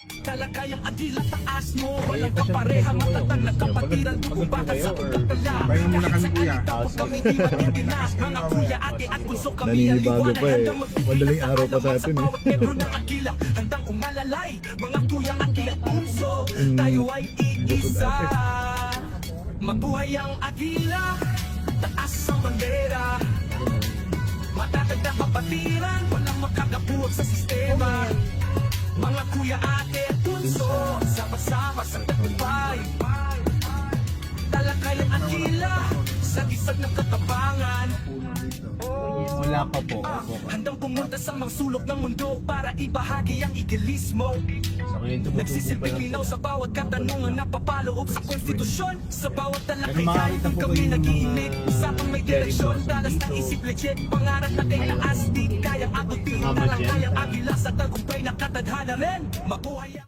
Talakayang agila taas mo, walang kapareha, matatag na kapatiran, kumbakan sa pagkakala. Pahinga muna kami, kuya. Tapos kami di matintinas, mga kuya, ate at bunso kami ang Naninibago liwanag. pa eh. Handang magbibigay Madaling sa araw pa sa alaman atin eh. bawat membro ng agila. Handang umalalay, mga kuya, ate at bunso, tayo ay iisa. Mabuhay ang agila, taas ang bandera. Matatag na kapatiran, walang makakabuwag sa sistema. Mga kuya, ate at bunso, sama-sama sa tagumpay. Talakayang agila, sa gisag ng katapangan. Wala pa po. Handang pumunta sa mga sulok ng mundo para ibahagi ang idealismo. Nagsisilbing linaw sa bawat katanungan na papaloob sa konstitusyon. Sa bawat talakayan, kung kami nag-iinit, usapang may direksyon, dalas na isip legit, pangarap na tinaas, di kayang abutin. Talakayang agila sa tagumpay na katadhana rin. Mabuhay ang